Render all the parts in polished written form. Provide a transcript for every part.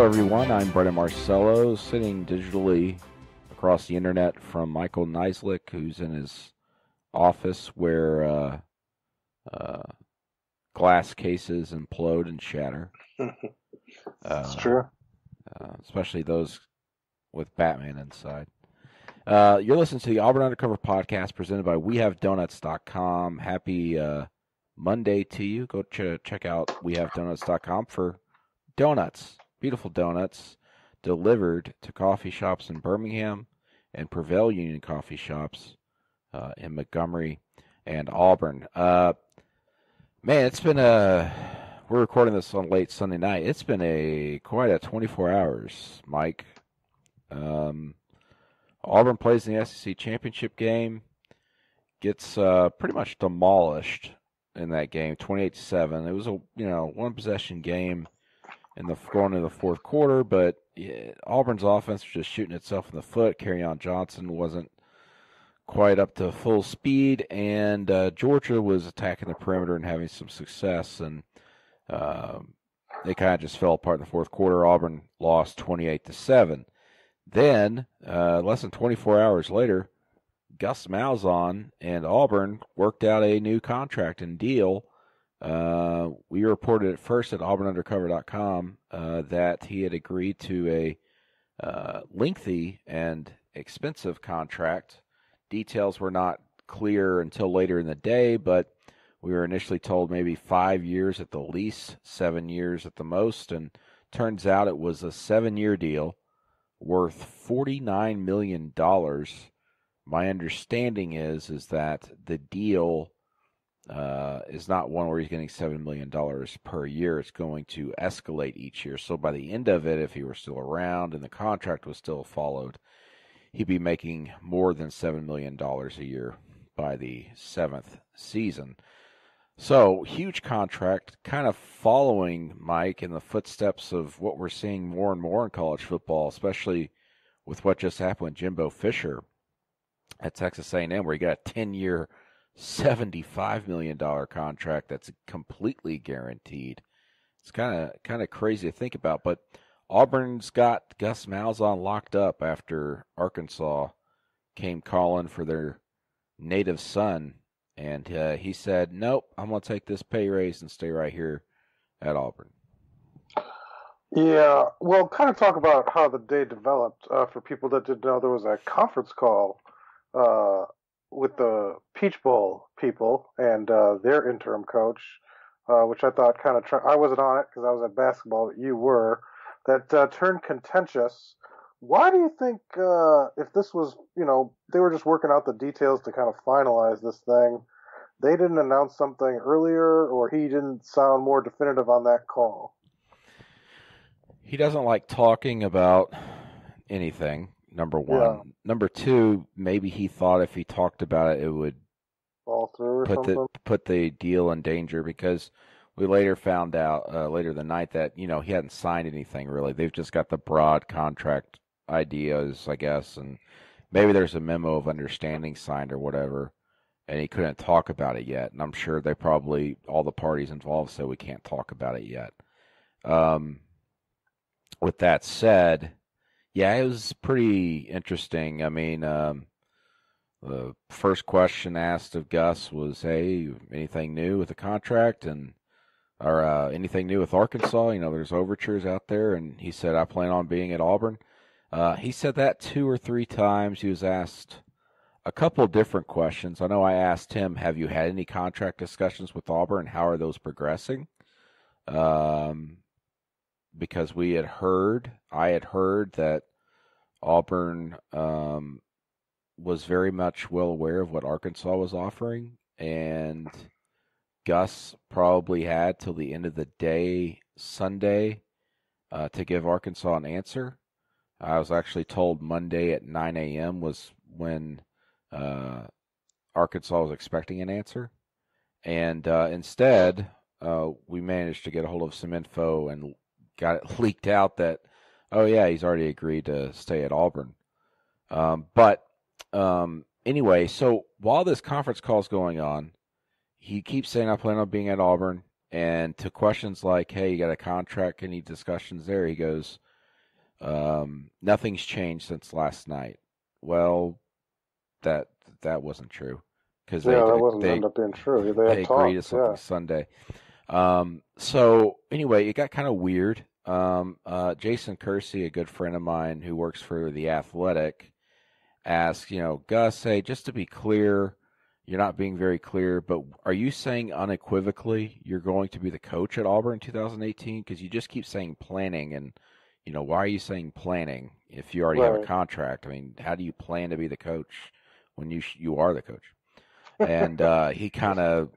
everyone. I'm Brendan Marcello, sitting digitally across the internet from Michael Niziolek, who's in his office where glass cases implode and shatter. It's true. Especially those with Batman inside. You're listening to the Auburn Undercover podcast presented by WeHaveDonuts.com. Happy Monday to you. Go check out WeHaveDonuts.com for donuts. Beautiful donuts delivered to coffee shops in Birmingham and Prevail Union coffee shops in Montgomery and Auburn. Man, it's been we're recording this on late Sunday night. It's been quite a 24 hours, Mike. Auburn plays in the SEC championship game, gets pretty much demolished in that game, 28-7. It was a one possession game going into the fourth quarter, but Auburn's offense was just shooting itself in the foot. Kerryon Johnson wasn't quite up to full speed, and Georgia was attacking the perimeter and having some success, and they kind of just fell apart in the fourth quarter. Auburn lost 28-7. Then, less than 24 hours later, Gus Malzahn and Auburn worked out a new contract and deal. We reported at first at auburnundercover.com that he had agreed to a lengthy and expensive contract. Details were not clear until later in the day, but we were initially told maybe 5 years at the least, 7 years at the most, and turns out it was a 7-year deal worth $49 million. My understanding is that the deal is not one where he's getting $7 million per year. It's going to escalate each year. So by the end of it, if he were still around and the contract was still followed, he'd be making more than $7 million a year by the 7th season. So, huge contract, kind of following, Mike, in the footsteps of what we're seeing more and more in college football, especially with what just happened with Jimbo Fisher at Texas A&M, where he got a 10-year, $75 million contract that's completely guaranteed. It's kind of crazy to think about, but Auburn's got Gus Malzahn locked up after Arkansas came calling for their native son. And he said, nope, I'm going to take this pay raise and stay right here at Auburn. Yeah, well, kind of talk about how the day developed. For people that didn't know, there was a conference call with the Peach Bowl people and their interim coach, which I thought kind of I wasn't on it because I was at basketball, but you were. That turned contentious. Why do you think if this was, they were just working out the details to kind of finalize this thing, they didn't announce something earlier, or he didn't sound more definitive on that call? He doesn't like talking about anything, number one. Yeah. Number two, maybe he thought if he talked about it, it would fall through or something? Put the deal in danger, because we later found out later the night that, he hadn't signed anything really. They've just got the broad contract ideas, I guess, and maybe there's a memo of understanding signed or whatever, and he couldn't talk about it yet. And I'm sure they probably, all the parties involved, said we can't talk about it yet. With that said, yeah, it was pretty interesting. I mean, the first question asked of Gus was, hey, anything new with the contract? Or anything new with Arkansas? There's overtures out there. And he said, I plan on being at Auburn. He said that 2 or 3 times. He was asked a couple of different questions. I know I asked him, have you had any contract discussions with Auburn? How are those progressing? Because I had heard that Auburn was very much well aware of what Arkansas was offering, and Gus probably had till the end of the day Sunday to give Arkansas an answer. I was actually told Monday at 9 a.m. was when Arkansas was expecting an answer. And instead, we managed to get a hold of some info and got it leaked out that, oh, yeah, he's already agreed to stay at Auburn. But anyway, so while this conference call is going on, he keeps saying, I plan on being at Auburn. And to questions like, hey, you got a contract, any discussions there? He goes, Nothing's changed since last night. Well, that wasn't true because Yeah, that wasn't end up being true. They they had agreed to talks, something yeah. Sunday. So anyway, it got kind of weird. Jason Kersey, a good friend of mine who works for The Athletic, asked, Gus, hey, just to be clear, you're not being very clear, but are you saying unequivocally you're going to be the coach at Auburn in 2018? Because you just keep saying planning, and why are you saying planning if you already have a Right. contract? I mean, how do you plan to be the coach when you are the coach? And he kind of,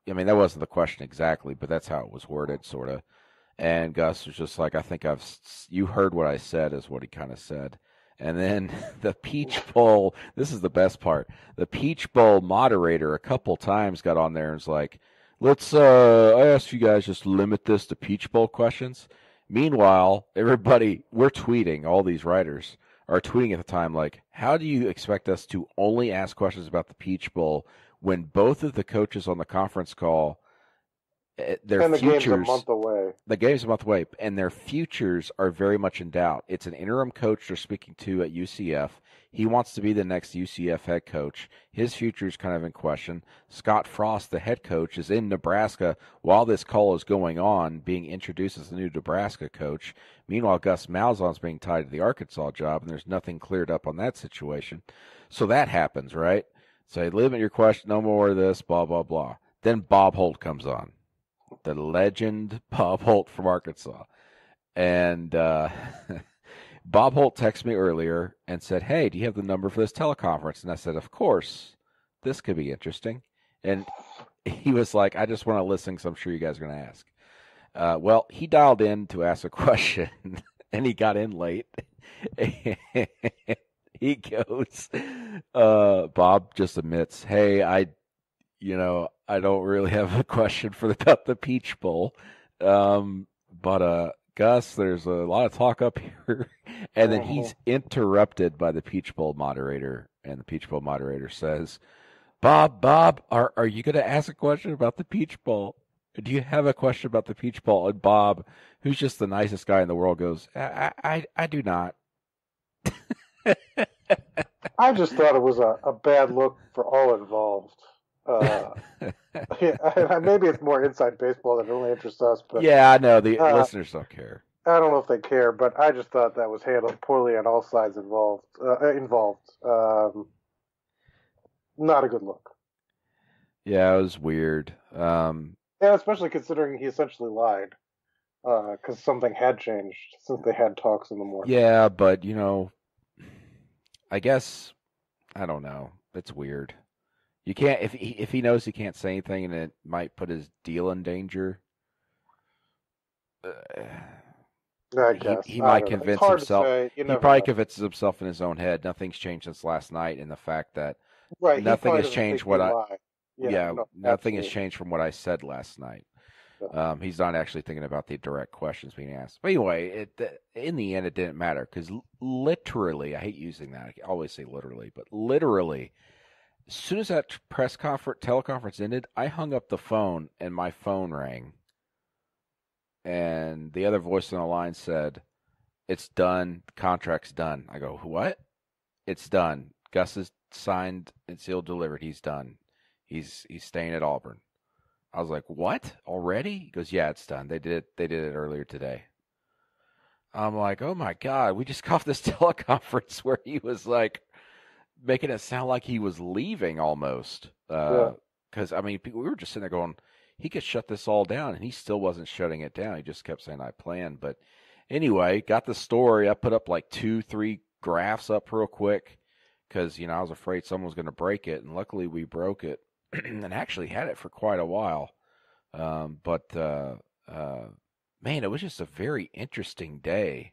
I mean, that wasn't the question exactly, but that's how it was worded, sort of. And Gus was just like, I think you heard what I said, is what he kind of said. And then the Peach Bowl, this is the best part. The Peach Bowl moderator a couple times got on there and was like, I ask you guys just limit this to Peach Bowl questions. Meanwhile, everybody, we're tweeting, all these writers are tweeting at the time, like, how do you expect us to only ask questions about the Peach Bowl when both of the coaches on the conference call, their And the game's a futures, month away. the game's a month away, and their futures are very much in doubt. It's an interim coach they're speaking to at UCF. He wants to be the next UCF head coach. His future is kind of in question. Scott Frost, the head coach, is in Nebraska while this call is going on, being introduced as the new Nebraska coach. Meanwhile, Gus Malzahn is being tied to the Arkansas job, and there's nothing cleared up on that situation. So that happens, right? So limit your question, no more of this, blah, blah, blah. Then Bob Holt comes on, the legend Bob Holt from Arkansas. And Bob Holt texted me earlier and said, hey, do you have the number for this teleconference? And I said, of course. This could be interesting. And he was like, I just want to listen because I'm sure you guys are going to ask. Well, he dialed in to ask a question, and he got in late. He goes, Bob just admits, hey, I don't really have a question about the Peach Bowl. But Gus, there's a lot of talk up here. And then he's interrupted by the Peach Bowl moderator, and the Peach Bowl moderator says, Bob, are you going to ask a question about the Peach Bowl? Do you have a question about the Peach Bowl? And Bob, who's just the nicest guy in the world, goes, I do not. I just thought it was a bad look for all involved. Yeah, maybe it's more inside baseball that only interests us, but Yeah, I know. The uh, listeners don't care. I don't know if they care. But I just thought that was handled poorly on all sides involved. Not a good look. Yeah, it was weird. Yeah, especially considering he essentially lied, because something had changed since they had talks in the morning. Yeah, but I guess I don't know. It's weird. You can't if he knows he can't say anything and it might put his deal in danger. I He guess he I might don't know. It's convince hard to himself. say. You He never probably know. convinces himself in his own head. Nothing's changed since last night, and the fact that Right? He nothing probably has doesn't think changed. he lied. Yeah. Yeah, No. nothing has Absolutely. changed from what I said last night. Yeah. He's not actually thinking about the direct questions being asked. But anyway, in the end, it didn't matter because literally, I hate using that. I always say literally, but literally, as soon as that teleconference ended, I hung up the phone and my phone rang. And the other voice on the line said, it's done. The contract's done. I go, what? It's done. Gus is signed and sealed, delivered. He's done. He's staying at Auburn. I was like, what? Already? He goes, yeah, it's done. They did it earlier today. I'm like, oh my God, we just got off this teleconference where he was like making it sound like he was leaving almost. Yeah. Because, I mean, we were just sitting there going, he could shut this all down, and he still wasn't shutting it down. He just kept saying, I planned. But anyway, got the story. I put up like 2-3 graphs up real quick because, I was afraid someone was going to break it, and luckily we broke it and actually had it for quite a while. But man, it was just a very interesting day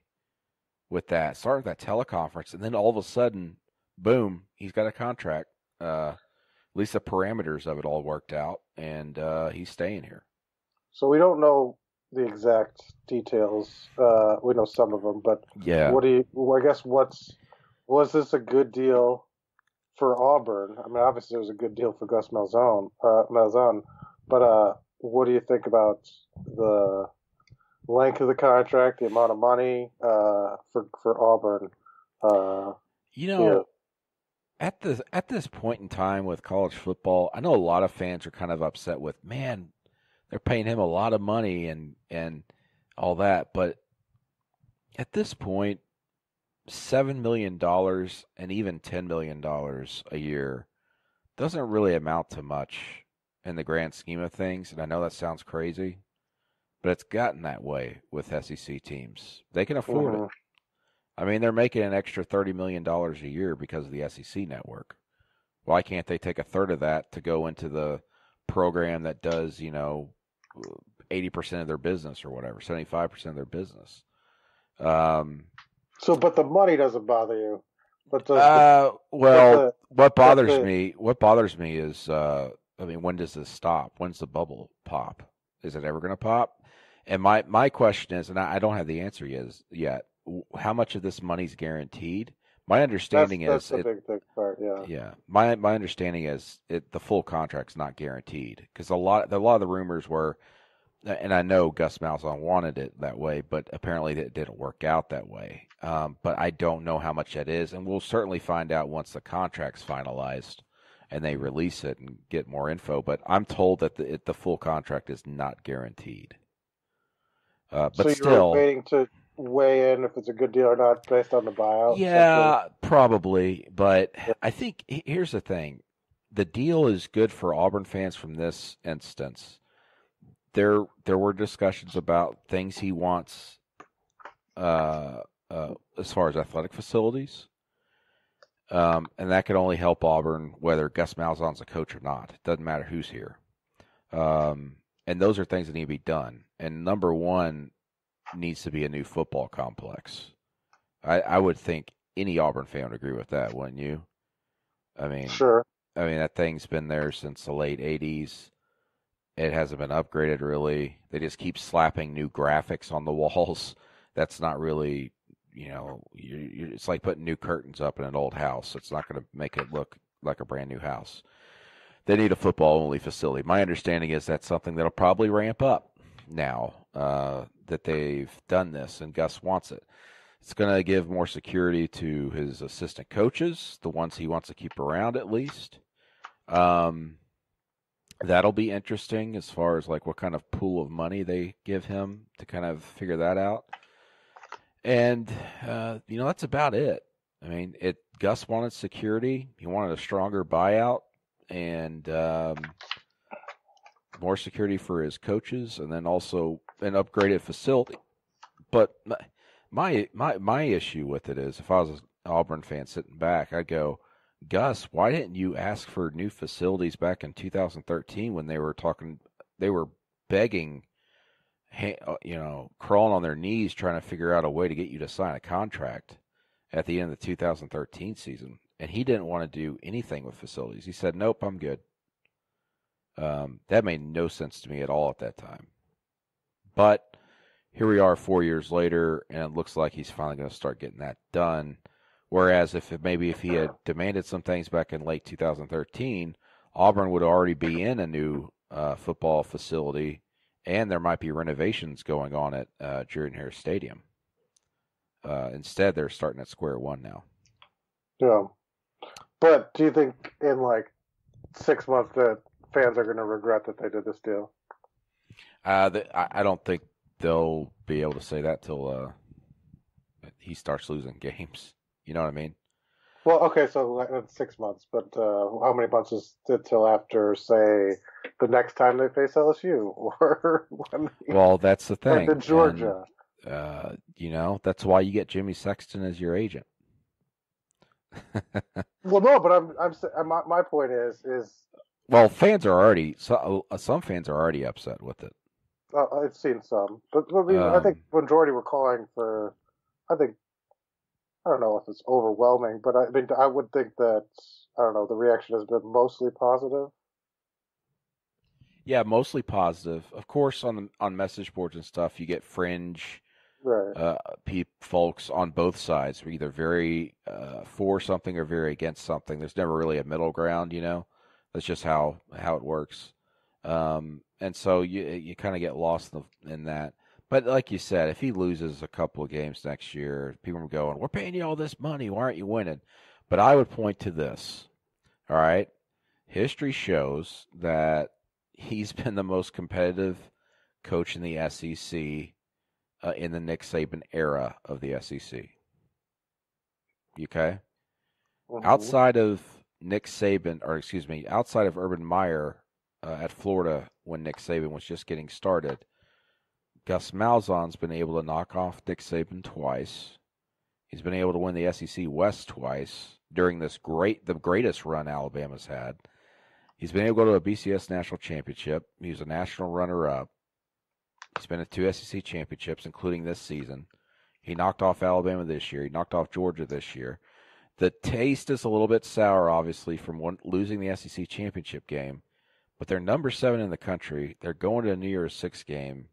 with that. Started that teleconference, and then all of a sudden, boom, he's got a contract. At least the parameters of it all worked out, and he's staying here. So we don't know the exact details. We know some of them, but Yeah. I guess was this a good deal for Auburn? I mean, obviously it was a good deal for Gus Malzahn, but what do you think about the length of the contract, the amount of money for Auburn. Uh, You yeah, know, at this point in time with college football, I know a lot of fans are kind of upset with, man, they're paying him a lot of money and all that, but at this point, $7 million and even $10 million a year doesn't really amount to much in the grand scheme of things. And I know that sounds crazy, but it's gotten that way with SEC teams. They can afford it. hmm I mean, they're making an extra $30 million a year because of the SEC network. Why can't they take a third of that to go into the program that does, 80% of their business or whatever, 75% of their business? Um, So, but the money doesn't bother you, but but well, the but the what bothers me is, I mean, when does this stop? When's the bubble pop? Is it ever going to pop? And my question is, and I don't have the answer yet. How much of this money's guaranteed? My understanding that's is the big part. Yeah. yeah. My understanding is the full contract's not guaranteed because a lot of the rumors were, and I know Gus Malzahn wanted it that way, but apparently it didn't work out that way. But I don't know how much that is, and we'll certainly find out once the contract's finalized and they release it and get more info. But I'm told that the full contract is not guaranteed. So But you were still, waiting to weigh in if it's a good deal or not based on the buyout, essentially. yeah, probably. But I think here's the thing: the deal is good for Auburn fans from this instance. There were discussions about things he wants as far as athletic facilities, and that could only help Auburn whether Gus Malzahn's a coach or not. It doesn't matter who's here, and those are things that need to be done. And number one needs to be a new football complex. I would think any Auburn fan would agree with that, wouldn't you? I mean, Sure. that thing's been there since the late '80s. It hasn't been upgraded really. They just keep slapping new graphics on the walls. That's not really, it's like putting new curtains up in an old house. It's not going to make it look like a brand new house. They need a football only facility. My understanding is that's something that'll probably ramp up now that they've done this and Gus wants it. It's going to give more security to his assistant coaches, the ones he wants to keep around at least. Um, That'll be interesting as far as like what kind of pool of money they give him to kind of figure that out. And that's about it. I mean, Gus wanted security. He wanted a stronger buyout and more security for his coaches, and then also an upgraded facility. But my issue with it is, if I was an Auburn fan sitting back, I'd go, Gus, why didn't you ask for new facilities back in 2013 when they were talking? They were begging, crawling on their knees trying to figure out a way to get you to sign a contract at the end of the 2013 season, and he didn't want to do anything with facilities. He said, "Nope, I'm good." That made no sense to me at all at that time. But here we are 4 years later, and it looks like he's finally going to start getting that done. Whereas if he had demanded some things back in late 2013, Auburn would already be in a new football facility, and there might be renovations going on at Jordan-Hare Stadium. Instead, they're starting at square one now. Yeah. But do you think in like 6 months that fans are going to regret that they did this deal? I don't think they'll be able to say that till he starts losing games. You know what I mean? Well, okay, so like, that's 6 months, but how many months is it till after, say, the next time they face LSU or Well, that's the when thing, and Georgia? that's why you get Jimmy Sexton as your agent. Well, no, but my point is Well, fans are already some fans are already upset with it. I've seen some, but I mean, I think Um, majority were calling for. I think I don't know if it's overwhelming, but I mean, I would think that I don't know. The reaction has been mostly positive. yeah, mostly positive. Of course, on message boards and stuff, you get fringe Right. folks on both sides, either very for something or very against something. There's never really a middle ground, That's just how it works. And so you kind of get lost in that. But like you said, if he loses a couple of games next year, people are going, "We're paying you all this money. Why aren't you winning?" But I would point to this. All right, history shows that he's been the most competitive coach in the SEC in the Nick Saban era of the SEC. Okay, outside of Nick Saban, or excuse me, outside of Urban Meyer at Florida when Nick Saban was just getting started, Gus Malzahn's been able to knock off Nick Saban twice. He's been able to win the SEC West twice during the greatest run Alabama's had. He's been able to go to a BCS national championship. He was a national runner-up. He's been at 2 SEC championships, including this season. He knocked off Alabama this year. He knocked off Georgia this year. The taste is a little bit sour, obviously, from losing the SEC championship game. But they're number 7 in the country. They're going to a New Year's 6 game.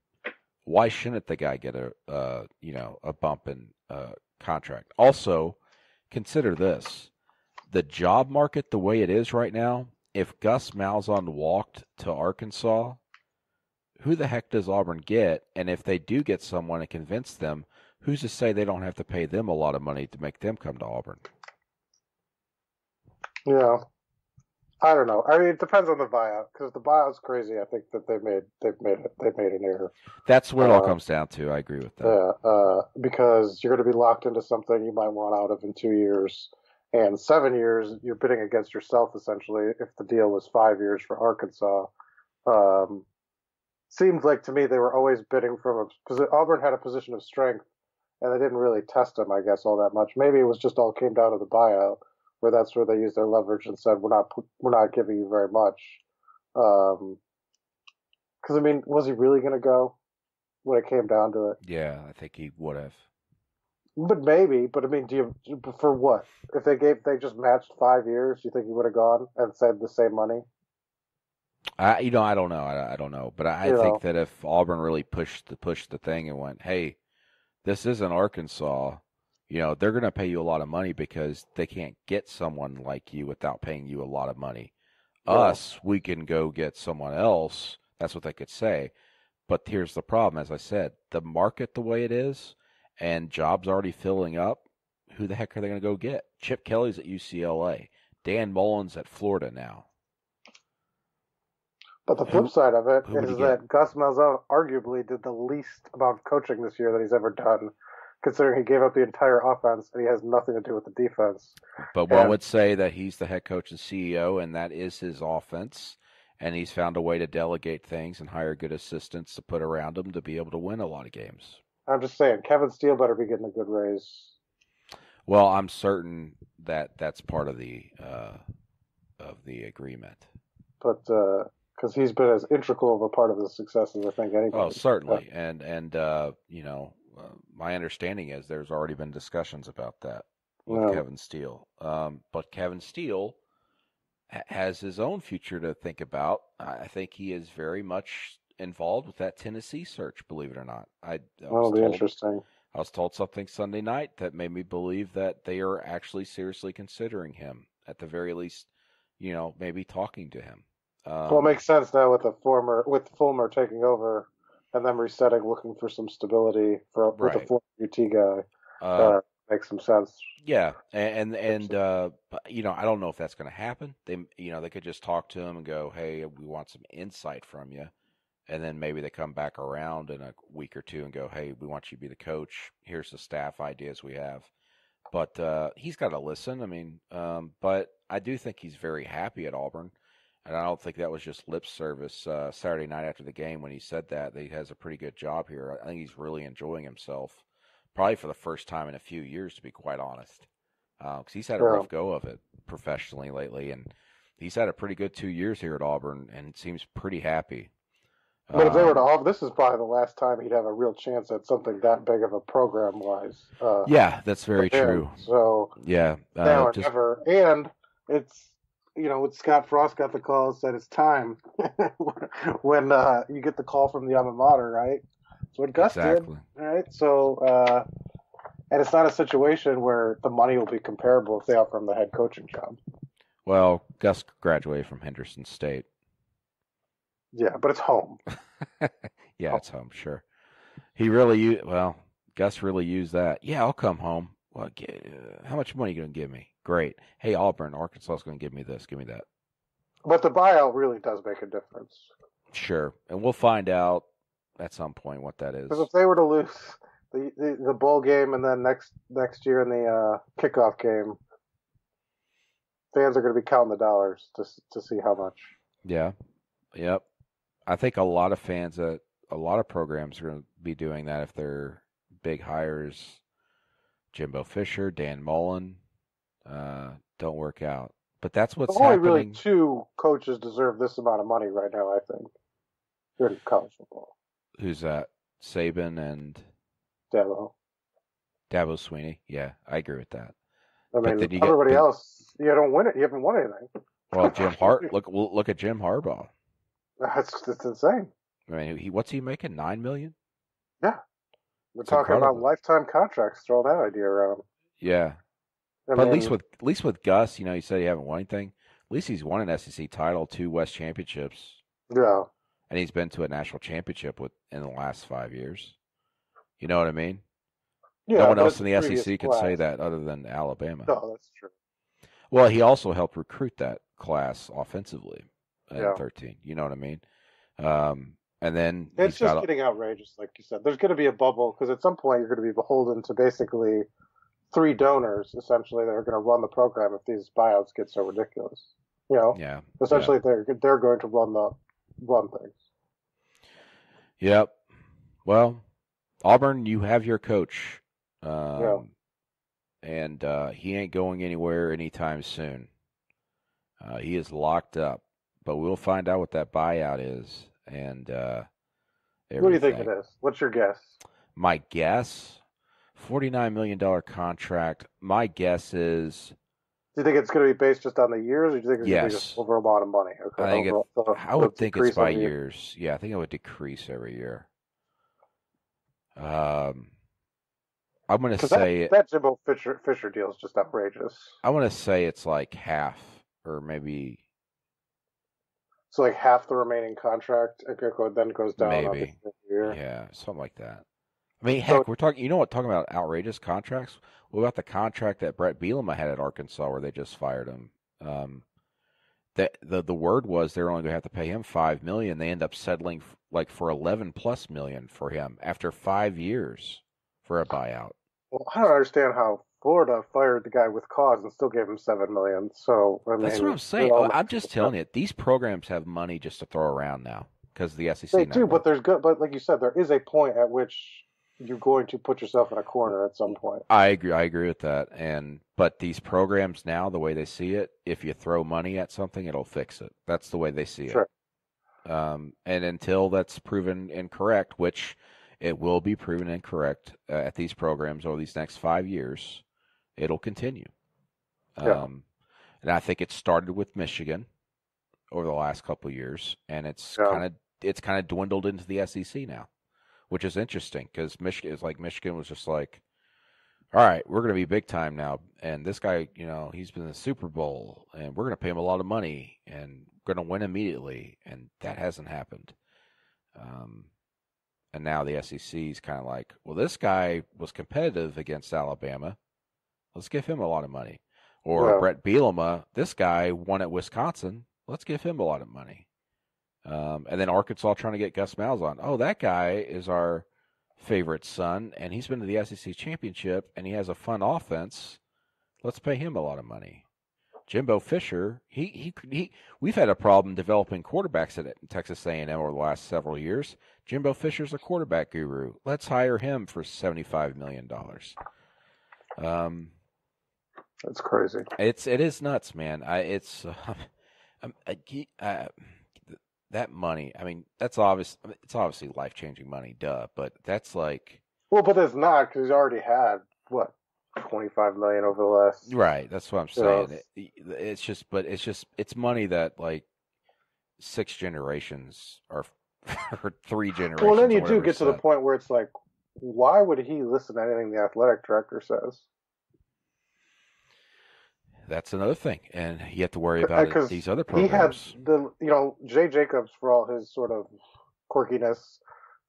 Why shouldn't the guy get a bump in contract? Also, consider this: the job market the way it is right now. If Gus Malzahn walked to Arkansas, who the heck does Auburn get? And if they do get someone and convince them, who's to say they don't have to pay them a lot of money to make them come to Auburn? Yeah, I don't know. I mean, it depends on the buyout, because the buyout's crazy. I think that they've made an error. That's what it all comes down to. I agree with that. Yeah, because you're going to be locked into something you might want out of in 2 years, and 7 years you're bidding against yourself essentially. If the deal was 5 years for Arkansas, seems like to me they were always bidding from because Auburn had a position of strength, and they didn't really test them, I guess, all that much. Maybe it was just all came down to the buyout, where that's where they used their leverage and said we're not giving you very much. Because I mean, was he really going to go when it came down to it? Yeah, I think he would have. But maybe. But I mean, do you for what? If they just matched 5 years, do you think he would have gone and said the same money? I don't know. I don't know. But I think that if Auburn really pushed the thing and went, hey, this isn't Arkansas, they're going to pay you a lot of money because they can't get someone like you without paying you a lot of money. Yeah. Us, we can go get someone else. That's what they could say. But here's the problem. As I said, the market the way it is and jobs already filling up, who the heck are they going to go get? Chip Kelly's at UCLA. Dan Mullen's at Florida now. But the flip side of it is that Gus Malzahn arguably did the least amount of coaching this year that he's ever done, considering he gave up the entire offense and he has nothing to do with the defense. But one would say that he's the head coach and CEO, and that is his offense, and he's found a way to delegate things and hire good assistants to put around him to be able to win a lot of games. I'm just saying, Kevin Steele better be getting a good raise. Well, I'm certain that that's part of the agreement. But because he's been as integral of a part of the success as I think anybody. Oh, certainly, and my understanding is there's already been discussions about that with Kevin Steele. But Kevin Steele has his own future to think about. I think he is very much involved with that Tennessee search, believe it or not. That'll be interesting. I was told something Sunday night that made me believe that they are actually seriously considering him, at the very least, maybe talking to him. Well, it makes sense now with Fulmer taking over and them resetting, looking for some stability with the former UT guy. Makes some sense. Yeah, and I don't know if that's going to happen. They could just talk to him and go, "Hey, we want some insight from you," and then maybe they come back around in a week or two and go, "Hey, we want you to be the coach. Here's the staff ideas we have." But he's got to listen. I mean, but I do think he's very happy at Auburn. And I don't think that was just lip service Saturday night after the game when he said that he has a pretty good job here. I think he's really enjoying himself, probably for the first time in a few years, to be quite honest. Because he's had a rough go of it professionally lately, and he's had a pretty good 2 years here at Auburn, and seems pretty happy. But if they were to Auburn, this is probably the last time he'd have a real chance at something that big of a program-wise. Yeah, that's very true. So yeah, now or never, and it's. When Scott Frost got the call, said it's time. when you get the call from the alma mater, right? That's what Gus did, right? So, and it's not a situation where the money will be comparable if they offer him the head coaching job. Well, Gus graduated from Henderson State. Yeah, but it's home. Yeah, it's home, sure. Gus really used that. Yeah, I'll come home. Well, how much money are you going to give me? Great. Hey, Auburn, Arkansas is going to give me this. Give me that. But the buyout really does make a difference. Sure. And we'll find out at some point what that is. Because if they were to lose the bowl game and then next year in the kickoff game, fans are going to be counting the dollars to see how much. Yeah. Yep. I think a lot of fans at a lot of programs are going to be doing that if they're big hires. Jimbo Fisher, Dan Mullen, don't work out. But that's what's Only happening. really two coaches deserve this amount of money right now, I think. In college football. Who's that? Saban and Dabo. Dabo Sweeney. Yeah, I agree with that. I mean, everybody else, you don't win it. You haven't won anything. Well, look at Jim Harbaugh. That's insane. I mean, what's he making? $9 million? Yeah, we're talking about lifetime contracts. Throw that idea around. Yeah, but at least with Gus, he said he haven't won anything. At least he's won an SEC title, 2 West championships. Yeah, and he's been to a national championship in the last 5 years. You know what I mean? Yeah, no one else in the SEC could say that other than Alabama. No, that's true. Well, he also helped recruit that class offensively in 13. You know what I mean? And then it's just getting outrageous, like you said. There's going to be a bubble because at some point you're going to be beholden to basically 3 donors, essentially, that are going to run the program if these buyouts get so ridiculous. Yeah. Essentially, they're going to run things. Yep. Well, Auburn, you have your coach, and he ain't going anywhere anytime soon. He is locked up, but we'll find out what that buyout is. And what do you think it is? What's your guess? My guess, $49 million contract. My guess is. Do you think it's going to be based just on the years, or do you think it's going to be just over a lot of money? Okay. I would think it's by years. Yeah, I think it would decrease every year. I'm going to say that Jimbo Fisher deal is just outrageous. I want to say it's like half, or maybe. So like half the remaining contract, then goes down. Maybe. Yeah, something like that. I mean, heck, we're talking. You know what? Talking about outrageous contracts. What about the contract that Brett Bielema had at Arkansas, where they just fired him? The word was they're only going to have to pay him $5 million. They end up settling for $11+ million for him after 5 years for a buyout. Well, I don't understand how Florida fired the guy with cause and still gave him $7 million. So that's what I'm saying. I'm just telling you, these programs have money just to throw around now because the SEC. They do, but but like you said, there is a point at which you're going to put yourself in a corner at some point. I agree with that. But these programs now, the way they see it, if you throw money at something, it'll fix it. That's the way they see it. And until that's proven incorrect, which it will be proven incorrect at these programs over these next 5 years, it'll continue. And I think it started with Michigan over the last couple of years, and it's kind of dwindled into the SEC now, which is interesting because Michigan was just like, all right, we're going to be big time now, and this guy, he's been in the Super Bowl, and we're going to pay him a lot of money, and we're going to win immediately, and that hasn't happened. And now the SEC is kind of like, well, this guy was competitive against Alabama. Let's give him a lot of money. Or Brett Bielema, this guy won at Wisconsin. Let's give him a lot of money. And then Arkansas trying to get Gus Malzahn. Oh, that guy is our favorite son, and he's been to the SEC championship, and he has a fun offense. Let's pay him a lot of money. Jimbo Fisher, we've had a problem developing quarterbacks at Texas A&M over the last several years. Jimbo Fisher's a quarterback guru. Let's hire him for $75 million. That's crazy. It is nuts, man. That money. I mean, that's obvious. It's obviously life-changing money, duh. But that's like. Well, but it's not because he's already had what $25 million over the last. Right. That's what I'm saying. It's money that like 6 generations or 3 generations. Well, then you do get to the point where it's like, why would he listen to anything the athletic director says? That's another thing, and you have to worry about these other programs. He had Jay Jacobs, for all his sort of quirkiness,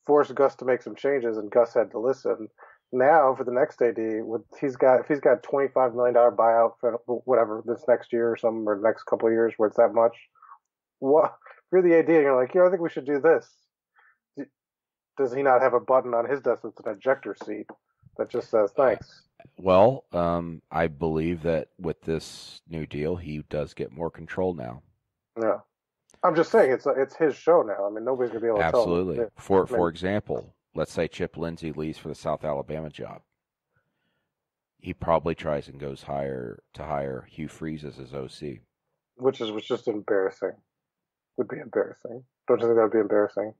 forced Gus to make some changes, and Gus had to listen. Now for the next AD, if he's got $25 million buyout for whatever this next year or something, or the next couple of years where it's that much, what? If you're the AD and you're like, I think we should do this. Does he not have a button on his desk that's an ejector seat that just says thanks? Well, I believe that with this new deal, he does get more control now. Yeah. I'm just saying it's his show now. I mean, nobody's gonna be able to tell him. Absolutely. For example, let's say Chip Lindsey leaves for the South Alabama job. He probably tries and goes to hire Hugh Freeze as his OC, which is just embarrassing. Would be embarrassing. Don't you think that would be embarrassing?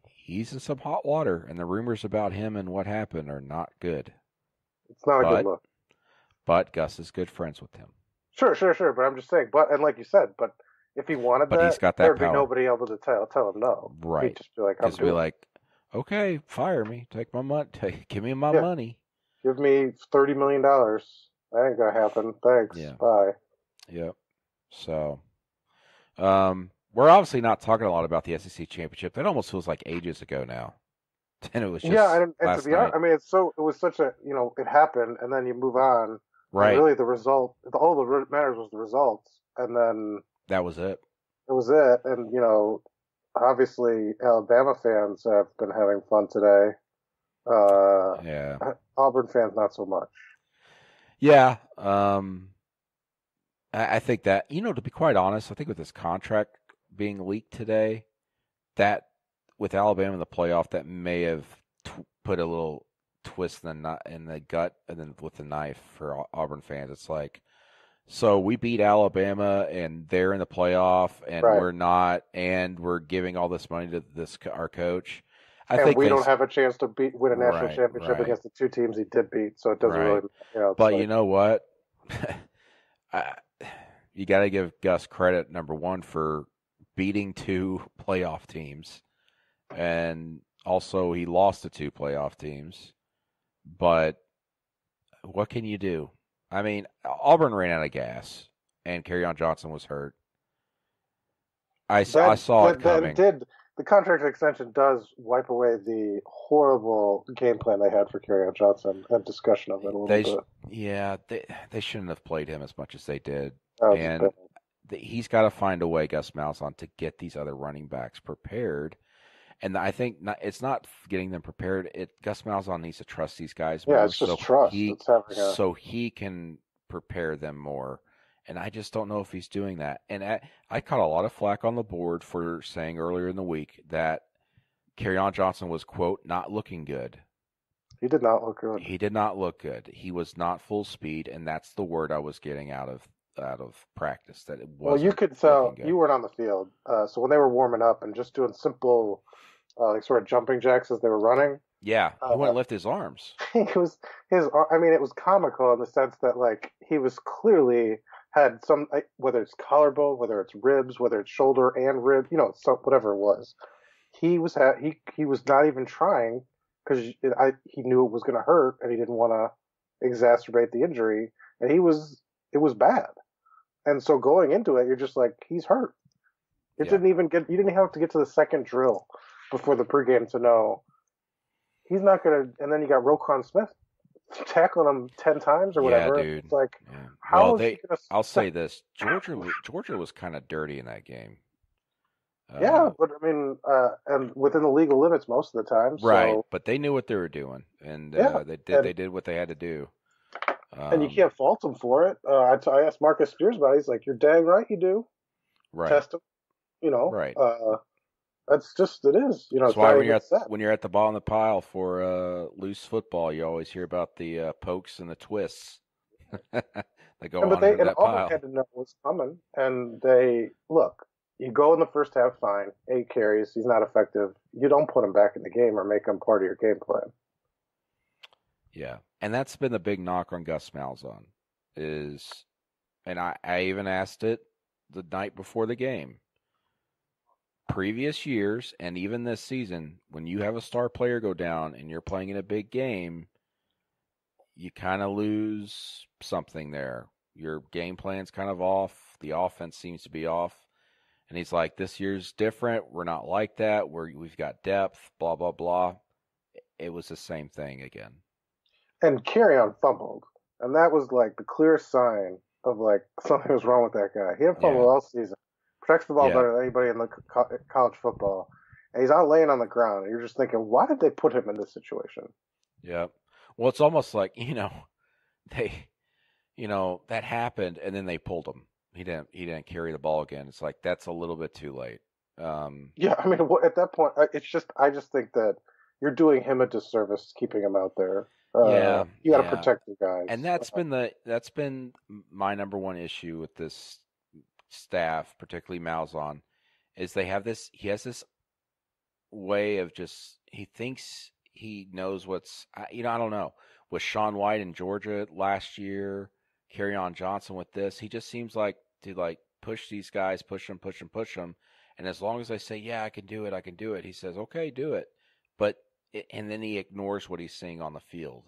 He's in some hot water, and the rumors about him and what happened are not good. It's not a good look. But Gus is good friends with him. Sure. But I'm just saying. But and like you said, but if he wanted he's got that there'd power. Be nobody able to tell him no. Right. He'd just be like, Just be like, okay, fire me, take my money, give me my money. Give me $30 million. That ain't gonna happen. Thanks. Yeah. Bye. Yep. So, we're obviously not talking a lot about the SEC championship. That almost feels like ages ago now. And it was just and to be honest, I mean, it was such a it happened, and then you move on. Right. And really, the result, all that matters was the results, and then that was it. It was it, and obviously Alabama fans have been having fun today. Yeah. Auburn fans not so much. Yeah. I think that to be quite honest, I think with this contract being leaked today, that with Alabama in the playoff, that may have put a little twist in the gut, and then with the knife for Auburn fans. It's like, so we beat Alabama, and they're in the playoff, and we're not, and we're giving all this money to our coach. I think we don't have a chance to win a national championship against the two teams he did beat, so it doesn't really. But you know what? You got to give Gus credit, number one, for beating two playoff teams, and also he lost to two playoff teams. But what can you do? I mean, Auburn ran out of gas, and Kerryon Johnson was hurt. I saw it coming. The contract extension does wipe away the horrible game plan they had for Kerryon Johnson and discussion of it a little bit. Yeah, they shouldn't have played him as much as they did. And he's got to find a way, Gus Malzahn, to get these other running backs prepared. And I think it's not getting them prepared. Gus Malzahn needs to trust these guys more. Yeah, it's just trust. So he can prepare them more. And I just don't know if he's doing that. And I caught a lot of flack on the board for saying earlier in the week that Kerryon Johnson was, quote, not looking good. He did not look good. He did not look good. He was not full speed, and that's the word I was getting out of practice. That it was. Well, you could tell you weren't on the field. So when they were warming up and just doing simple, sort of jumping jacks as they were running. Yeah, he wouldn't lift his arms. It was comical in the sense that he was clearly had some, whether it's collarbone, whether it's ribs, whether it's shoulder and rib, whatever it was. He was not even trying because he knew it was going to hurt and he didn't want to exacerbate the injury, and it was bad. And so going into it, you're just like, he's hurt. You didn't even have to get to the second drill before the pregame to know he's not going to. And then you got Roquan Smith tackling him 10 times or whatever. Yeah, dude. It's like, how is he going to? I'll say this: Georgia was kind of dirty in that game. Yeah, but I mean, and within the legal limits most of the time. Right, so. But they knew what they were doing, and they did what they had to do. And you can't fault them for it. I asked Marcus Spears about it. He's like, "You're dang right, you do." Right. Test them. Right. That's just it is. That's why when you're at the bottom of the pile for loose football, you always hear about the pokes and the twists that go on in that pile. Auburn had to know what's coming, and they look. You go in the first half, fine. 8 carries, he's not effective. You don't put him back in the game or make him part of your game plan. Yeah, and that's been the big knock on Gus Malzahn and I even asked it the night before the game. Previous years, and even this season, when you have a star player go down and you're playing in a big game, you kind of lose something there. Your game plan's kind of off. The offense seems to be off. And he's like, this year's different. We're not like that. We've got depth, blah, blah, blah. It was the same thing again. And Carrion fumbled, and that was like the clear sign of like something was wrong with that guy. He hadn't fumbled all season. Protects the ball better than anybody in the college football, and he's out laying on the ground. And you're just thinking, why did they put him in this situation? Yeah. Well, it's almost like that happened, and then they pulled him. He didn't carry the ball again. It's like that's a little bit too late. Yeah, I mean, at that point, I just think that you're doing him a disservice keeping him out there. You got to protect the guys, and that's been my number one issue with this staff, particularly Malzahn, is he has this way of just he thinks he knows what's I don't know, with Sean White in Georgia last year, Kerryon Johnson with this, he just seems like to like push these guys, push them, and as long as they say, yeah, I can do it, he says, okay, do it, and then he ignores what he's seeing on the field.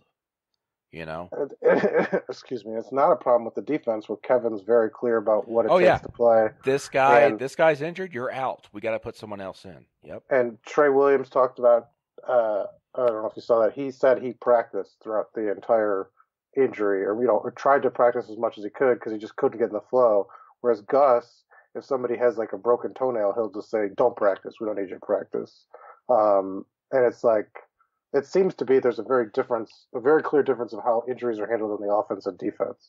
Excuse me. It's not a problem with the defense where Kevin's very clear about what it takes to play. This guy's injured. You're out. We got to put someone else in. Yep. And Trey Williams talked about. I don't know if you saw that. He said he practiced throughout the entire injury, or tried to practice as much as he could because he just couldn't get in the flow. Whereas Gus, if somebody has like a broken toenail, he'll just say, "Don't practice. We don't need you to practice." And it's like. It seems to be there's a very clear difference of how injuries are handled in the offense and defense,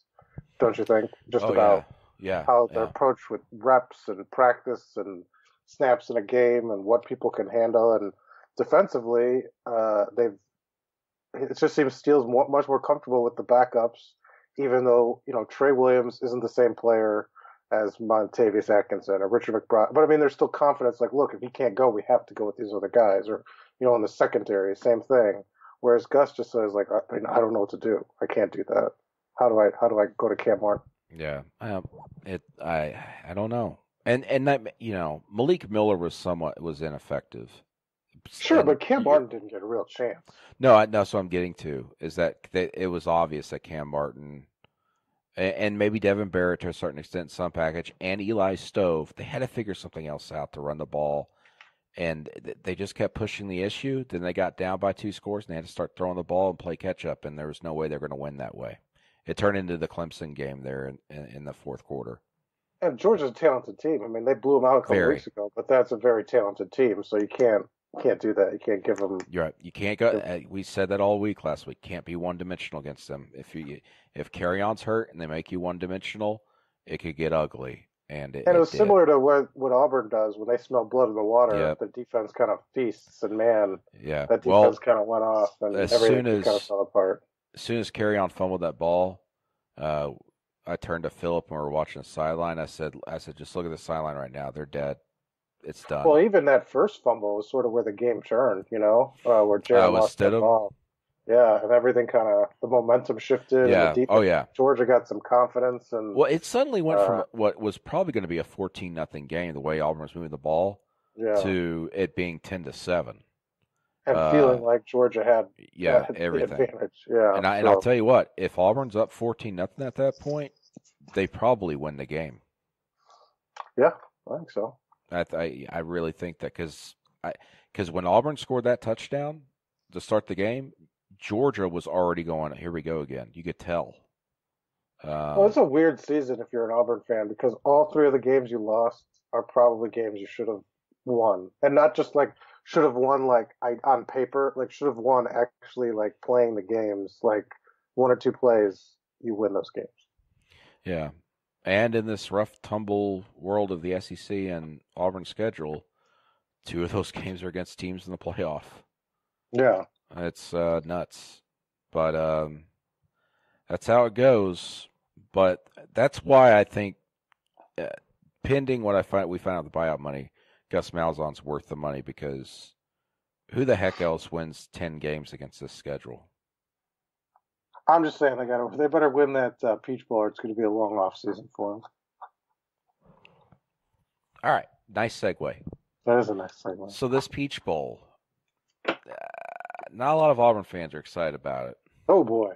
don't you think? Just about how they're approached with reps and practice and snaps in a game and what people can handle. And defensively, it just seems Steele's much more comfortable with the backups, even though Trey Williams isn't the same player as Montavious Atkinson or Richard McBride. But I mean, there's still confidence. Like, look, if he can't go, we have to go with these other guys. Or in the secondary, same thing. Whereas Gus just says, like, I don't know what to do. I can't do that. How do I go to Cam Martin? Yeah, I don't know. And that Malik Miller was ineffective. Sure, but Cam Martin didn't get a real chance. No, that's what I'm getting to. Is that it was obvious that Cam Martin and maybe Devin Barrett to a certain extent, some package, and Eli Stove, they had to figure something else out to run the ball. And they just kept pushing the issue. Then they got down by 2 scores, and they had to start throwing the ball and play catch-up, and there was no way they were going to win that way. It turned into the Clemson game there in the fourth quarter. And Georgia's a talented team. I mean, they blew them out a couple weeks ago, but that's a very talented team, so you can't do that. You can't give them... You're right. You can't go... we said that all week last week. Can't be one-dimensional against them. If Carryon's hurt and they make you one-dimensional, it could get ugly. And it was similar to what Auburn does when they smell blood in the water. Yep. The defense kind of feasts, and that defense kind of went off, and everything kind of fell apart. As soon as Kerryon fumbled that ball, I turned to Philip when we were watching the sideline. I said, just look at the sideline right now. They're dead. It's done. Well, even that first fumble was sort of where the game turned, where Jared lost the ball. Yeah, and everything the momentum shifted. Yeah. And Georgia got some confidence, and it suddenly went from what was probably going to be a 14-0 game, the way Auburn was moving the ball, to it being 10-7, and feeling like Georgia had everything. The advantage. Yeah, and I'll tell you what, if Auburn's up 14-0 at that point, they probably win the game. Yeah, I think so. I really think that because when Auburn scored that touchdown to start the game, Georgia was already going, here we go again. You could tell. Well, it's a weird season if you're an Auburn fan because all 3 of the games you lost are probably games you should have won. And not just like should have won on paper, like should have won actually like playing the games, like 1 or 2 plays, you win those games. Yeah. And in this rough tumble world of the SEC and Auburn schedule, 2 of those games are against teams in the playoff. Yeah. It's nuts, but that's how it goes. But that's why I think, pending what we find out the buyout money, Gus Malzahn's worth the money because who the heck else wins 10 games against this schedule? I'm just saying they better win that Peach Bowl, or it's going to be a long off season for them. All right, nice segue. That is a nice segue. So this Peach Bowl. Not a lot of Auburn fans are excited about it. Oh boy!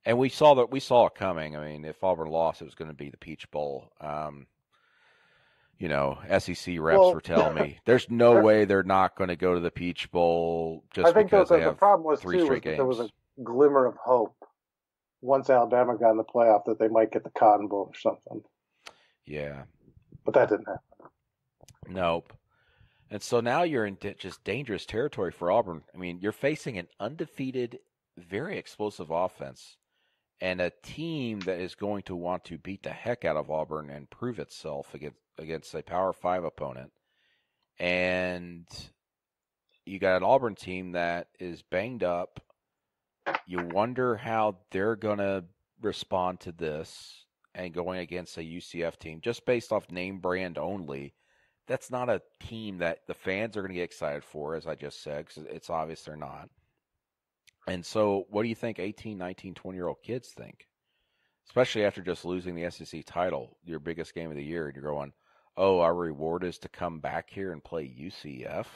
And we saw it coming. I mean, if Auburn lost, it was going to be the Peach Bowl. SEC reps Well, were telling me there's no way they're not going to go to the Peach Bowl I just think because they the have problem was three too was straight that there was a games. glimmer of hope once Alabama got in the playoff that they might get the Cotton Bowl or something, Yeah. but that didn't happen. Nope. And so now you're in just dangerous territory for Auburn. I mean, you're facing an undefeated, very explosive offense and a team that is going to want to beat the heck out of Auburn and prove itself against a Power 5 opponent. And you got an Auburn team that is banged up. You wonder how they're going to respond to this and going against a UCF team just based off name brand only. That's not a team that the fans are going to get excited for, as I just said, because it's obvious they're not. And so what do you think 18, 19, 20-year-old kids think? Especially after just losing the SEC title, your biggest game of the year, and you're going, oh, our reward is to come back here and play UCF?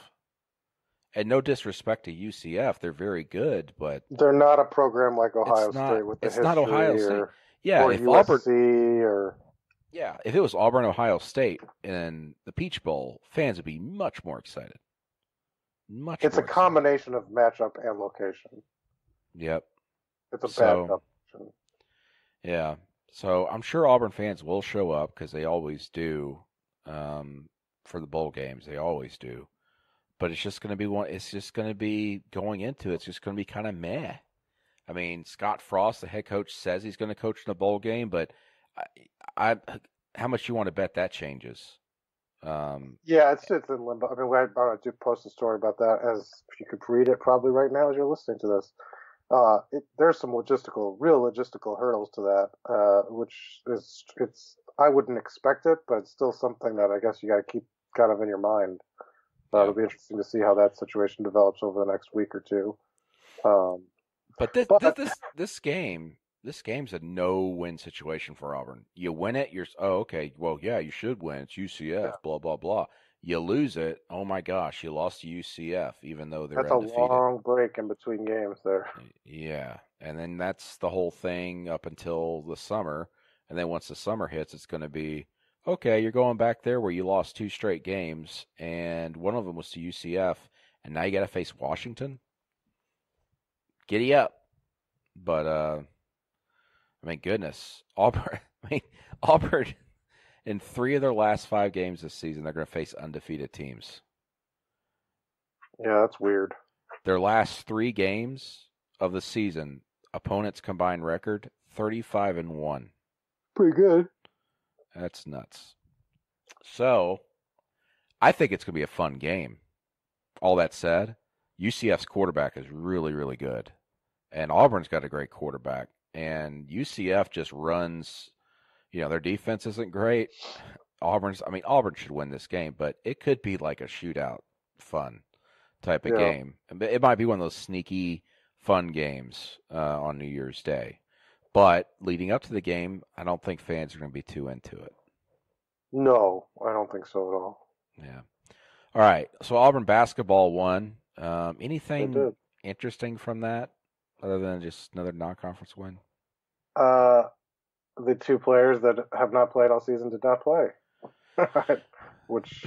And no disrespect to UCF, they're very good, but They're not a program like Ohio it's not State with the Ohio history State. Yeah, or if Auburn USC or if it was Auburn, Ohio State in the Peach Bowl, fans would be much more excited. it's a Excited. combination of matchup and location. Yep. It's a bad combination. Yeah. So I'm sure Auburn fans will show up because they always do for the bowl games. They always do. But it's just going to be it's just going to be going into it. It's just going to be kind of meh. I mean, Scott Frost, the head coach, says he's going to coach in the bowl game, but how much you want to bet that changes? Yeah, it's in limbo. I mean, I do post a story about that as if you could read it probably right now as you're listening to this. There's some real logistical hurdles to that, which I wouldn't expect it, but it's still something that I guess you got to keep kind of in your mind. It'll be interesting to see how that situation develops over the next week or two. But this game's a no-win situation for Auburn. You win it, okay. Well, yeah, you should win. It's UCF. Yeah. Blah blah blah. You lose it. Oh my gosh, you lost to UCF, even though they're That's undefeated. a long break in between games there. Yeah, and then that's the whole thing up until the summer, and then once the summer hits, it's going to be okay. You're going back there where you lost 2 straight games, and one of them was to UCF, and now you got to face Washington. Giddy up. But I mean, goodness, Auburn. Auburn in 3 of their last 5 games this season, they're going to face undefeated teams. Yeah, that's weird. Their last 3 games of the season, opponents' combined record 35-1. Pretty good. That's nuts. So, I think it's going to be a fun game. All that said, UCF's quarterback is really, really good. And Auburn's got a great quarterback. And UCF just runs, their defense isn't great. Auburn should win this game, but it could be like a shootout fun type of game. It might be one of those sneaky fun games on New Year's Day. But leading up to the game, I don't think fans are going to be too into it. No, I don't think so at all. Yeah. All right. So Auburn basketball won. Anything interesting from that other than just another non-conference win? The 2 players that have not played all season did not play. Which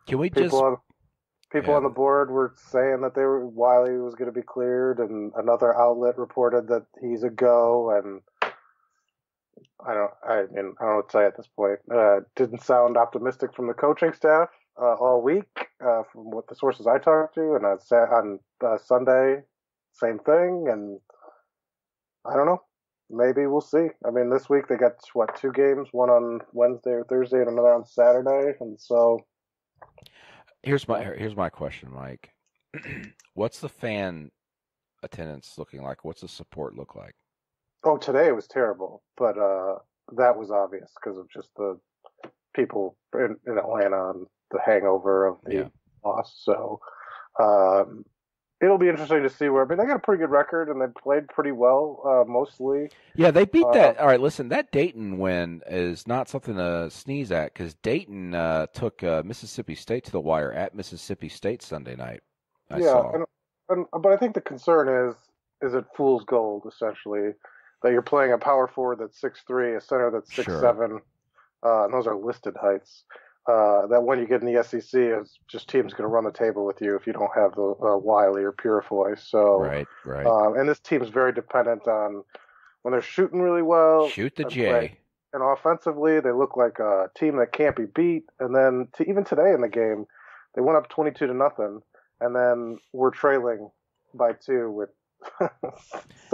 can we people on the board were saying that Wiley was going to be cleared, and another outlet reported that he's a go, and I don't know what to say at this point. Didn't sound optimistic from the coaching staff all week, from what the sources I talked to, and on Sunday, same thing, and I don't know. Maybe we'll see. I mean, this week they got 2 games, one on Wednesday or Thursday, and another on Saturday, and so. Here's my question, Mike. What's the fan attendance looking like? What's the support look like? Oh, today it was terrible, but that was obvious because of just the people in Atlanta and the hangover of the loss. So it'll be interesting to see they got a pretty good record and they played pretty well mostly. Yeah, they beat that. All right, listen, that Dayton win is not something to sneeze at because Dayton took Mississippi State to the wire at Mississippi State Sunday night. I saw. But I think the concern is it fool's gold, essentially, that you're playing a power forward that's 6'3", a center that's 6'7", and those are listed heights. that when you get in the SEC, it's just teams going to run the table with you if you don't have the Wiley or Purifoy. So, Right. and this team's very dependent on when they're shooting really well Shoot the and J. and offensively, they look like a team that can't be beat. And then even today in the game, they went up 22-0, and then we're trailing by 2 with 7.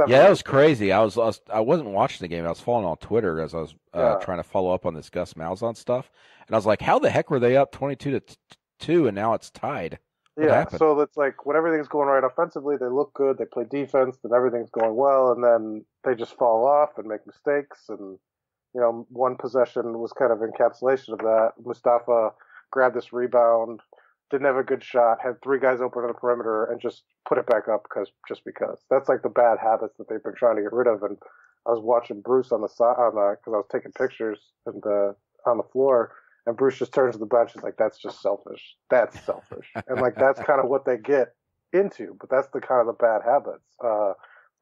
Yeah, that was crazy. I wasn't watching the game. I was following on Twitter as I was Yeah. trying to follow up on this Gus Malzahn stuff, and I was like, "How the heck were they up 22-2, and now it's tied? What happened?" So it's like when everything's going right offensively, they look good, they play defense, then everything's going well, and then they just fall off and make mistakes. And one possession was kind of encapsulation of that. Mustafa grabbed this rebound, didn't have a good shot, had 3 guys open on the perimeter, and just put it back up because. That's like the bad habits that they've been trying to get rid of. And I was watching Bruce on the side because I was taking pictures and on the floor, and Bruce just turns to the bench. He's like, "That's just selfish. That's selfish." And like that's kind of what they get into. But that's the kind of the bad habits.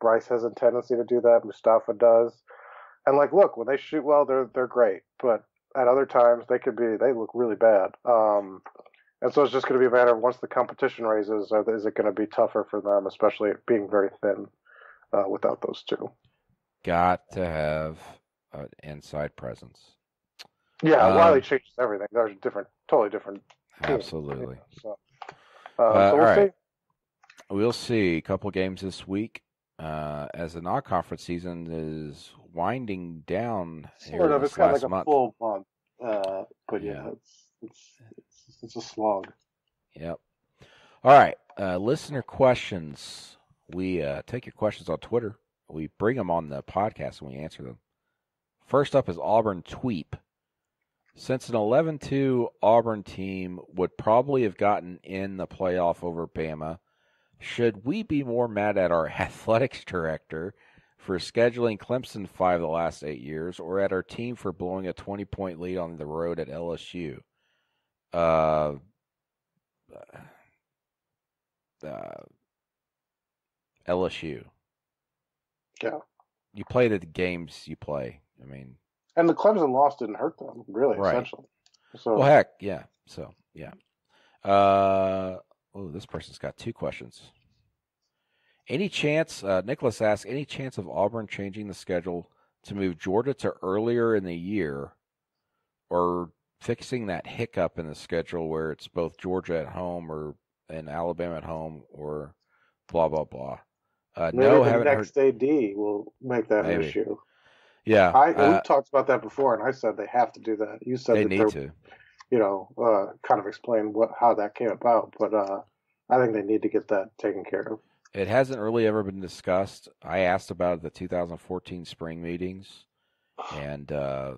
Bryce has a tendency to do that. Mustafa does. And like, look, when they shoot well, they're great. But at other times, they look really bad. And so it's just going to be a matter of once the competition raises, is it going to be tougher for them, especially being very thin without those 2. Got to have an inside presence. Yeah, Wiley changes everything. They're totally different. Absolutely. So we'll see. We'll see. A couple games this week as the non-conference season is winding down. Sort of. It's got like a full month. But yeah, it's a slog. Yep. All right. Listener questions. We take your questions on Twitter. We bring them on the podcast and we answer them. First up is Auburn Tweep. Since an 11-2 Auburn team would probably have gotten in the playoff over Bama, should we be more mad at our athletics director for scheduling Clemson 5 the last 8 years, or at our team for blowing a 20-point lead on the road at LSU? LSU. Yeah. You play the games you play. I mean, and the Clemson loss didn't hurt them, really, right. essentially. So, well, heck, yeah. So, yeah. This person's got 2 questions. Any chance, Nicholas asks, any chance of Auburn changing the schedule to move Georgia to earlier in the year, or fixing that hiccup in the schedule where it's both Georgia at home and Alabama at home, or blah, blah, blah? Maybe the next AD will make that an issue. Yeah. We talked about that before, and I said they have to do that. You said they need to. Kind of explain how that came about, but I think they need to get that taken care of. It hasn't really ever been discussed. I asked about it at the 2014 spring meetings, and the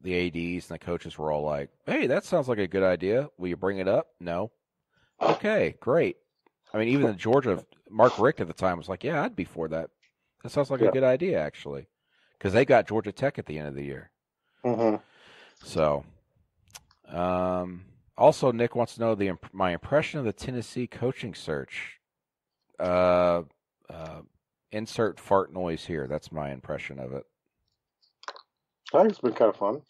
ADs and the coaches were all like, "Hey, that sounds like a good idea. Will you bring it up?" No. Okay, great. I mean, even in Georgia, Mark Richt at the time was like, "Yeah, I'd be for that. That sounds like a good idea, actually," because they got Georgia Tech at the end of the year. Mm-hmm. So, also, Nick wants to know my impression of the Tennessee coaching search. Insert fart noise here. That's my impression of it. I think it's been kind of fun.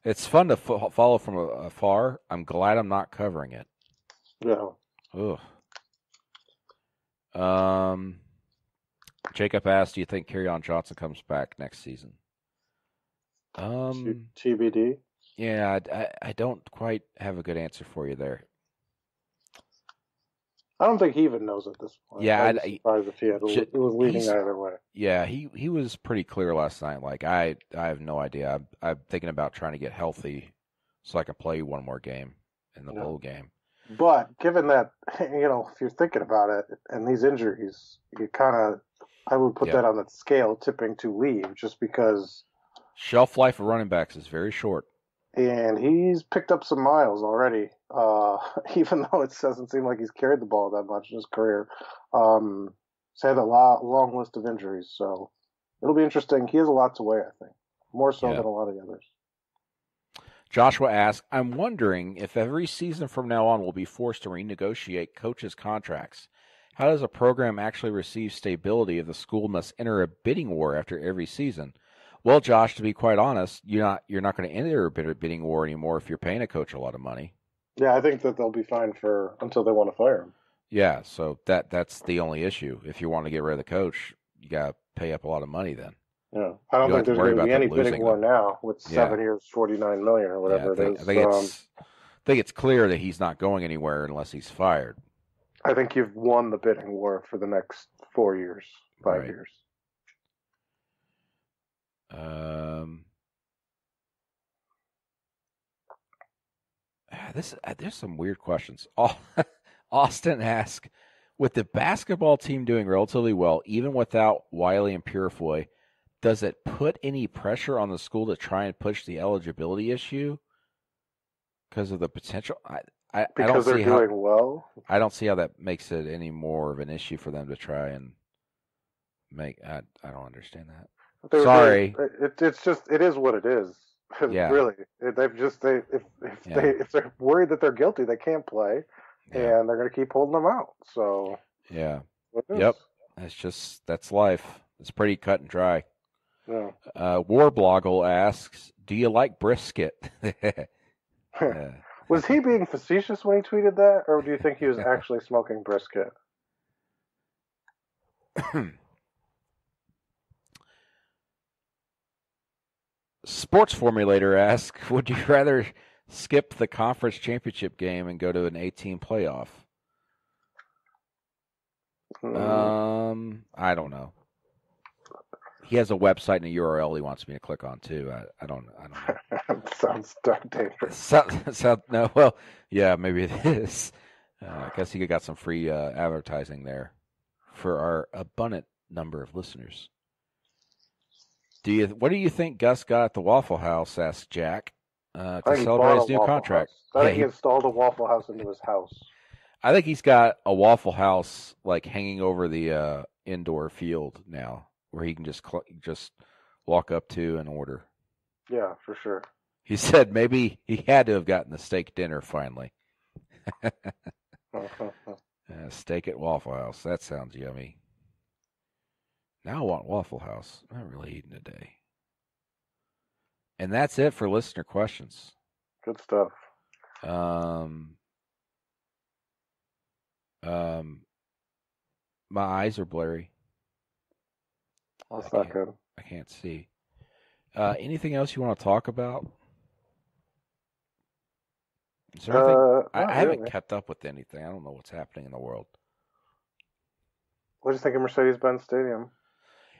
It's fun to follow from afar. I'm glad I'm not covering it. Yeah. Ugh. Jacob asked, do you think Kerryon Johnson comes back next season? TBD? Yeah, I don't quite have a good answer for you there. I don't think he even knows at this point. Yeah, I'd be surprised if it was leaning either way. Yeah, he was pretty clear last night. Like, I have no idea. I'm thinking about trying to get healthy so I can play one more game in the bowl game. But given that, if you're thinking about it, and these injuries, I would put that on the scale tipping to leave, just because shelf life of running backs is very short. And he's picked up some miles already, even though it doesn't seem like he's carried the ball that much in his career. He's had a long list of injuries, so it'll be interesting. He has a lot to weigh, I think, more so than a lot of the others. Joshua asks, I'm wondering if every season from now on we'll be forced to renegotiate coaches' contracts. How does a program actually receive stability if the school must enter a bidding war after every season? Well, Josh, to be quite honest, you're not going to enter a bidding war anymore if you're paying a coach a lot of money. Yeah, I think that they'll be fine for until they want to fire him. Yeah, so that's the only issue. If you want to get rid of the coach, you got to pay up a lot of money then. Yeah, I You don't don't think have to there's worry going to about be any them bidding losing war them. now with Yeah, 7 years, 49 million or yeah. whatever it I is. think it's clear that he's not going anywhere unless he's fired. I think you've won the bidding war for the next 4 years, 5 Right. years. Um, there's some weird questions. Austin asks, with the basketball team doing relatively well, even without Wiley and Purifoy, does it put any pressure on the school to try and push the eligibility issue because of the potential? I don't Because they're see how doing well. I don't see how that makes it any more of an issue for them to try and make. I don't understand that. Sorry. It's just it is what it is. Yeah. Really, they've just Yeah. if they're worried that they're guilty, they can't play, Yeah. and they're going to keep holding them out. So Yeah. what it is. Yep. That's life. It's pretty cut and dry. Yeah. Warblogle asks, "Do you like brisket?" Was he being facetious when he tweeted that, or do you think he was actually smoking brisket? Sports Formulator asks, "Would you rather skip the conference championship game and go to an 18 playoff?" I don't know. He has a website and a URL he wants me to click on too. I don't know. Sounds darn dangerous. No, well, yeah, maybe it is. I guess he got some free advertising there for our abundant number of listeners. What do you think Gus got at the Waffle House? Asked Jack to celebrate his new contract. I think he installed a Waffle House into his house. I think he's got a Waffle House like hanging over the indoor field now, where he can just walk up to and order. Yeah, for sure. He said maybe he had to have gotten the steak dinner finally. Steak at Waffle House. That sounds yummy. Now I want Waffle House. I'm not really eating today. And that's it for listener questions. Good stuff. My eyes are blurry. That's not good. I can't see. Anything else you want to talk about? Is there anything? I haven't kept up with anything. I don't know what's happening in the world. What do you think of Mercedes-Benz Stadium?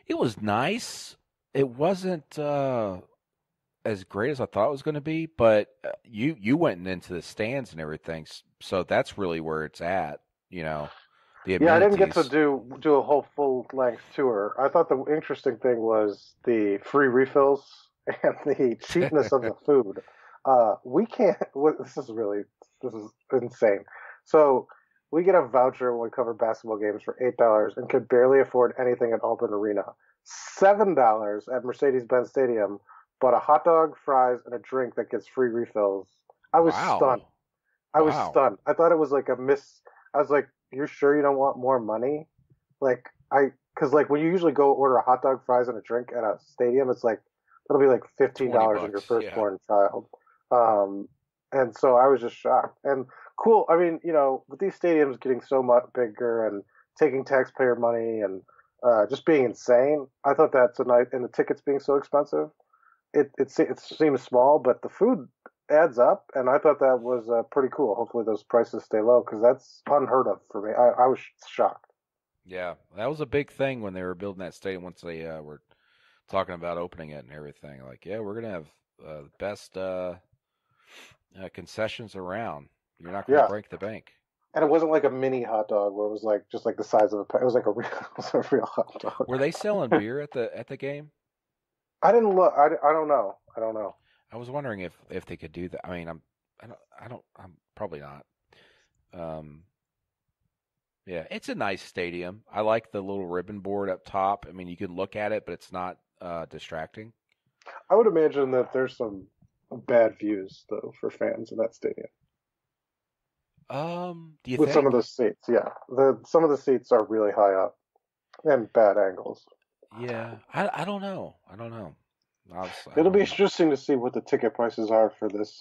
It was nice. It wasn't as great as I thought it was going to be, but you went into the stands and everything, so that's really where it's at. You know, the amenities. Yeah, I didn't get to do a whole full-length tour. I thought the interesting thing was the free refills and the cheapness of the food. We can't. This is insane. So we get a voucher when we cover basketball games for $8 and could barely afford anything at Auburn Arena. $7 at Mercedes-Benz Stadium, but a hot dog, fries, and a drink that gets free refills. I was stunned. I was stunned. I thought it was like a miss. I was like, "You're sure you don't want more money?" Because when you usually go order a hot dog, fries, and a drink at a stadium, it's like it'll be like $15 in your firstborn child. And so I was just shocked. And cool. I mean, with these stadiums getting so much bigger and taking taxpayer money and just being insane, I thought that's a nice. And the tickets being so expensive, it seems small, but the food adds up. And I thought that was pretty cool. Hopefully those prices stay low because that's unheard of for me. I was shocked. Yeah, that was a big thing when they were building that stadium. Once they were talking about opening it and everything, like, yeah, we're gonna have the best concessions around. You're not going to break the bank. And it wasn't like a mini hot dog where it was like just like the size of it was like a real hot dog. Were they selling beer at the game? I didn't look. I don't know. I was wondering if they could do that. I mean, I'm probably not. Yeah, it's a nice stadium. I like the little ribbon board up top. I mean, you can look at it, but it's not distracting. I would imagine that there's some bad views though for fans in that stadium. Do you with think? some of the seats? Yeah, some of the seats are really high up and bad angles. Yeah, I don't know. It'll be interesting to see what the ticket prices are for this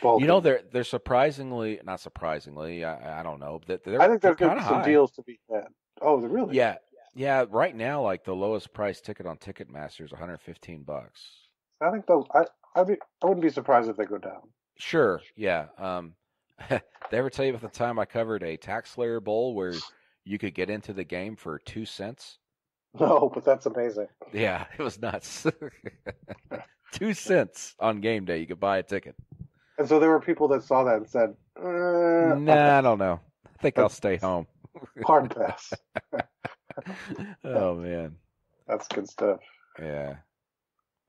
bowl. You know, they're surprisingly, not surprisingly, I don't know, I think there's kind going to of be some high. deals to be had. Oh, really? Yeah. Right now, like the lowest price ticket on Ticketmaster is $115. I think I wouldn't be surprised if they go down. Sure. Yeah. They ever tell you about the time I covered a tax slayer bowl where you could get into the game for 2 cents? No, but that's amazing. Yeah, it was nuts. 2 cents on game day, you could buy a ticket. And so there were people that saw that and said, "Nah, I don't know. I think I'll stay home." Hard pass. Oh man, that's good stuff. Yeah,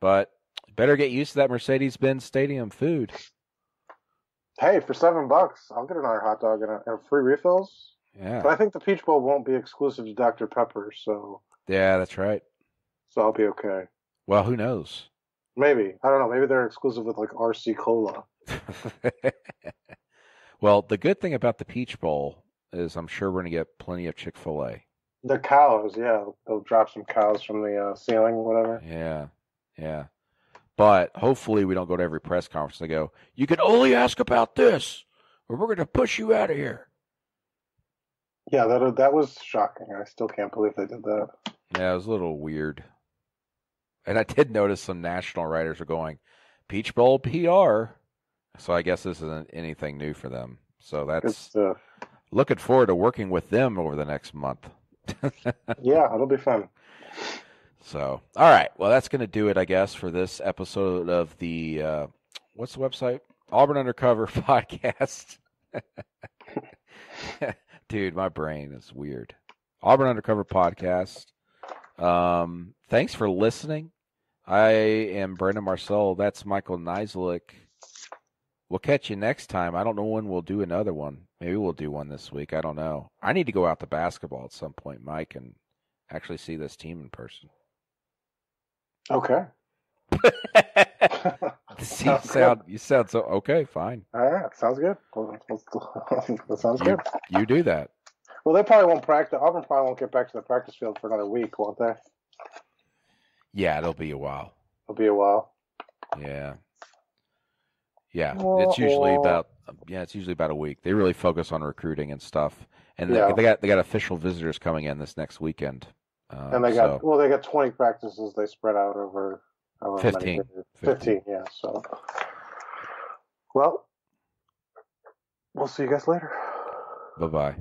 but better get used to that Mercedes-Benz Stadium food. Hey, for $7, I'll get another hot dog and free refills. Yeah, but I think the Peach Bowl won't be exclusive to Dr. Pepper, so. Yeah, that's right. So I'll be okay. Well, who knows? Maybe. I don't know. Maybe they're exclusive with like RC Cola. Well, the good thing about the Peach Bowl is I'm sure we're going to get plenty of Chick-fil-A. The cows, yeah. They'll drop some cows from the ceiling, whatever. Yeah. But hopefully we don't go to every press conference and they go, "You can only ask about this, or we're going to push you out of here." Yeah, that was shocking. I still can't believe they did that. Yeah, it was a little weird. And I did notice some national writers are going, "Peach Bowl PR." So I guess this isn't anything new for them. So that's looking forward to working with them over the next month. Yeah, it'll be fun. So, all right. Well, that's going to do it, I guess, for this episode of the, what's the website? Auburn Undercover Podcast. Dude, my brain is weird. Auburn Undercover Podcast. Thanks for listening. I am Brandon Marcello. That's Michael Niziolek. We'll catch you next time. I don't know when we'll do another one. Maybe we'll do one this week. I don't know. I need to go out to basketball at some point, Mike, and actually see this team in person. Okay. You sound so okay. Fine. All right, sounds good. That sounds good. You do that. Well, they probably won't practice. Auburn probably won't get back to the practice field for another week, won't they? Yeah, it'll be a while. It'll be a while. Yeah. It's usually about a week. They really focus on recruiting and stuff, and they got official visitors coming in this next weekend. And they got 20 practices they spread out over 15. 15, yeah. So, well, we'll see you guys later. Bye-bye.